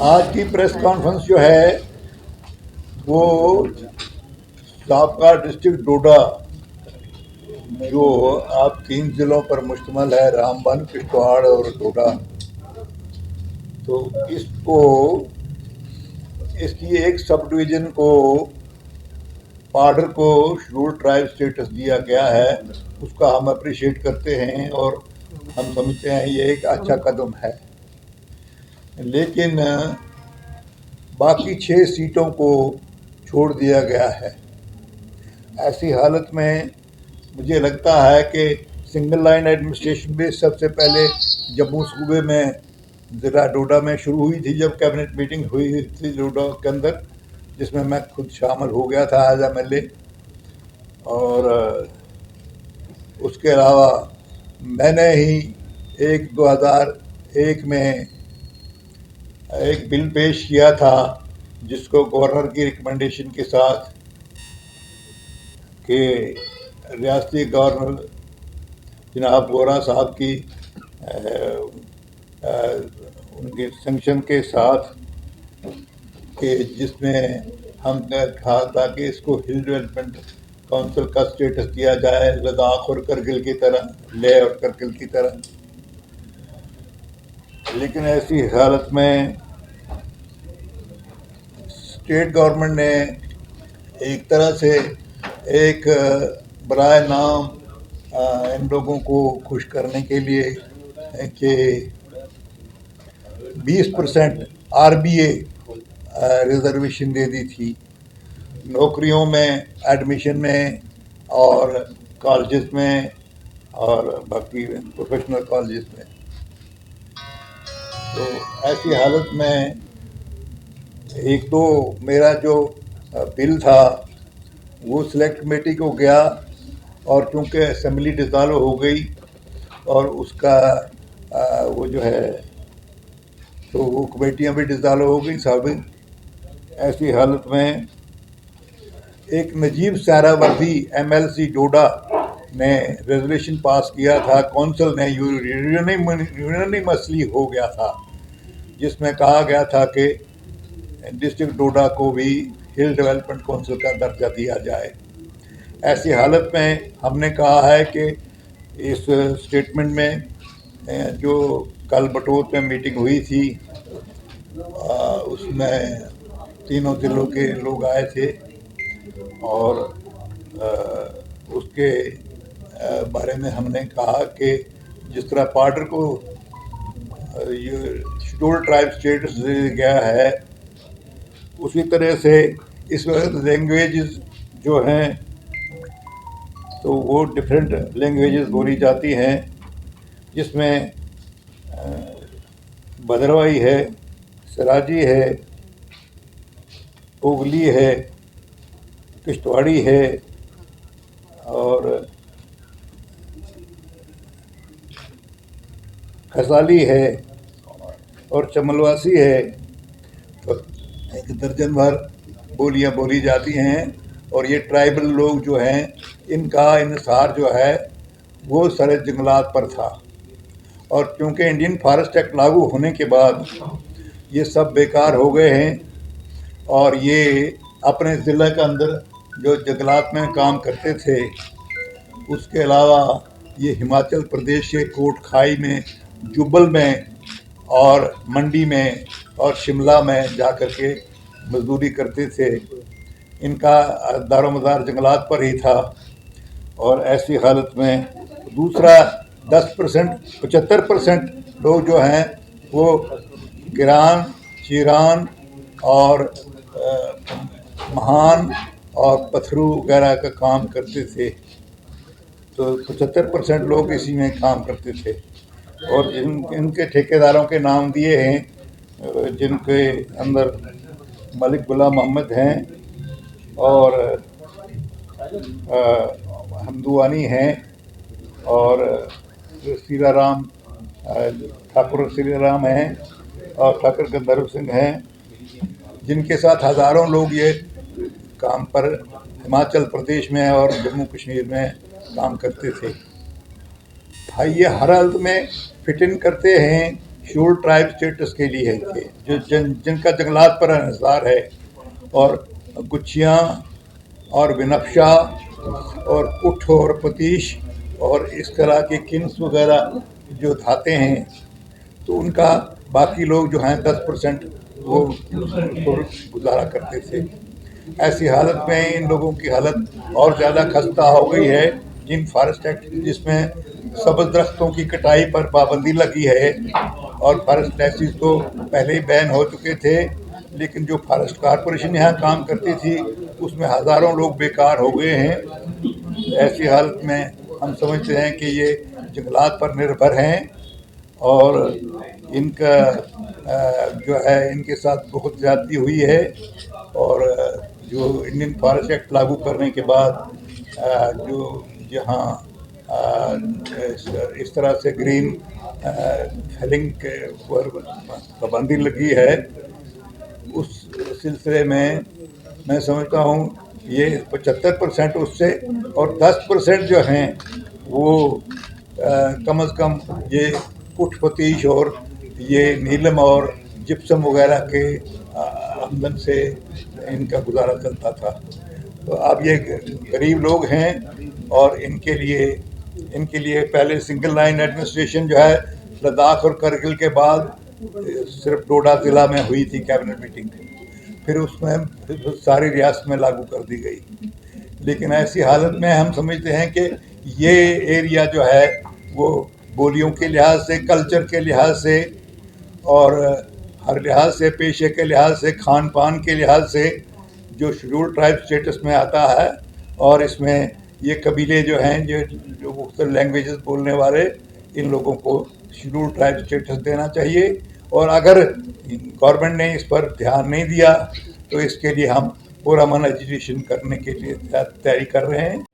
आज की press conference जो है वो साबका डिस्ट्रिक्ट डोडा जो आप 3 जिलों पर मुश्तमिल है, रामबन, किश्तवाड़ और डोडा, तो इसको इसकी एक सब डिवीज़न को पार्डर को शेड्यूल्ड ट्राइब स्टेटस दिया गया है। उसका हम अप्रिशिएट करते हैं और हम समझते हैं ये एक अच्छा कदम है। लेकिन बाकी 6 सीटों को छोड़ दिया गया है। ऐसी हालत में मुझे लगता है कि सिंगल लाइन एडमिनिस्ट्रेशन भी सबसे पहले जम्मू सूबे में ज़रा डोडा में शुरू हुई थी, जब कैबिनेट मीटिंग हुई थी डोडा के अंदर, जिसमें मैं खुद शामिल हो गया था एज एमएलए। और उसके अलावा मैंने ही 2001 में एक बिल पेश किया था जिसको गवर्नर की रिकमेंडेशन के साथ कि रियासती गवर्नर जनाब वोरा साहब की उनके सैंक्शन के साथ कि जिसमें हम कहा था कि इसको हिल डेवलपमेंट काउंसिल का स्टेटस दिया जाए, लद्दाख और करगिल की तरह, लेह और करगिल की तरह। लेकिन ऐसी हालत में स्टेट गवर्नमेंट ने एक तरह से एक बराए नाम इन लोगों को खुश करने के लिए कि 20% आरबीए रिजर्वेशन दे दी थी नौकरियों में, एडमिशन में और कॉलेजेस में और बाकी प्रोफेशनल कॉलेजेस में। तो ऐसी हालत में एक तो मेरा जो बिल था वो सिलेक्ट कमेटी को गया, और चूँकि असम्बली डिसॉल्व हो गई और उसका वो जो है तो वो कमेटियाँ भी डिसॉल्व हो गई साबित। ऐसी हालत में एक नजीब सहरावर्दी एमएलसी डोडा ने रेजोल्यूशन पास किया था, कौंसिल ने यूनानिमसली हो गया था, जिसमें कहा गया था कि डिस्ट्रिक्ट डोडा को भी हिल डेवलपमेंट काउंसिल का दर्जा दिया जाए। ऐसी हालत में हमने कहा है कि इस स्टेटमेंट में जो कल बटोत में मीटिंग हुई थी उसमें तीनों जिलों के लोग आए थे और उसके बारे में हमने कहा कि जिस तरह पार्डर को ये शेड्यूल्ड ट्राइब स्टेटस दिया गया है, उसी तरह से इस वक्त लैंग्वेजेस जो हैं तो वो डिफरेंट लैंग्वेजेस बोली जाती हैं, जिसमें भद्रवाही है, सराजी है, ओगली है, किश्तवाड़ी है और खसाली है और चमलवासी है। तो एक दर्जन भर बोलियाँ बोली जाती हैं और ये ट्राइबल लोग जो हैं इनका इन्हिसार जो है वो सारे जंगलात पर था। और क्योंकि इंडियन फॉरेस्ट एक्ट लागू होने के बाद ये सब बेकार हो गए हैं और ये अपने ज़िले के अंदर जो जंगलात में काम करते थे, उसके अलावा ये हिमाचल प्रदेश के कोट खाई में, जुब्बल में और मंडी में और शिमला में जा कर के मजदूरी करते थे। इनका दारोमदार जंगलात पर ही था। और ऐसी हालत में दूसरा 10% 75% लोग जो हैं वो गिरान, चीरान और महान और पथरू वगैरह का काम करते थे। तो 75% लोग इसी में काम करते थे। और इनके ठेकेदारों के नाम दिए हैं, जिनके अंदर मलिक गुलाम मोहम्मद हैं और हमदुआनी हैं और सीराराम ठाकुर सीराराम हैं और ठाकुर गंधर्व सिंह हैं, जिनके साथ हज़ारों लोग ये काम पर हिमाचल प्रदेश में और जम्मू कश्मीर में काम करते थे। भाई ये हर हालत में फिट इन करते हैं शेड्यूल ट्राइब स्टेटस के लिए है, जो जिनका जंगलात पर इंहसार है, और गुच्छियाँ और बिनफ्शा और कुठ और पतीश और इस तरह के किन्स वगैरह जो धाते हैं, तो उनका बाकी लोग जो हैं 10% वो गुजारा करते थे। ऐसी हालत में इन लोगों की हालत और ज़्यादा खस्ता हो गई है। जिन फॉरेस्ट एक्ट जिसमें सब्ज़ दरख्तों की कटाई पर पाबंदी लगी है, और फॉरेस्ट टैक्सेस तो पहले ही बैन हो चुके थे, लेकिन जो फॉरेस्ट कॉरपोरेशन यहाँ काम करती थी उसमें हज़ारों लोग बेकार हो गए हैं। ऐसी हालत में हम समझते हैं कि ये जंगलात पर निर्भर हैं और इनका जो है इनके साथ बहुत ज़्यादती हुई है। और जो इंडियन फॉरेस्ट एक्ट लागू करने के बाद जो जहाँ इस तरह से ग्रीन फेलिंग के पर पाबंदी लगी है, उस सिलसिले में मैं समझता हूँ ये 75% उससे, और 10% जो हैं वो कम से कम ये कुठ पतीश और ये नीलम और जिप्सम वगैरह के आमदन से इनका गुजारा चलता था। तो अब ये गरीब लोग हैं और इनके लिए पहले सिंगल लाइन एडमिनिस्ट्रेशन जो है लद्दाख और करगिल के बाद सिर्फ डोडा ज़िला में हुई थी कैबिनेट मीटिंग, फिर उसमें सारी रियासत में लागू कर दी गई। लेकिन ऐसी हालत में हम समझते हैं कि ये एरिया जो है वो बोलियों के लिहाज से, कल्चर के लिहाज से और हर लिहाज से, पेशे के लिहाज से, खान पान के लिहाज से जो शेड्यूल ट्राइब स्टेटस में आता है, और इसमें ये कबीले जो हैं जो मुख्तलिफ लैंग्वेजेस बोलने वाले, इन लोगों को शेड्यूल ट्राइब स्टेटस देना चाहिए। और अगर गवर्नमेंट ने इस पर ध्यान नहीं दिया तो इसके लिए हम पूरा एजुकेशन करने के लिए तैयारी कर रहे हैं।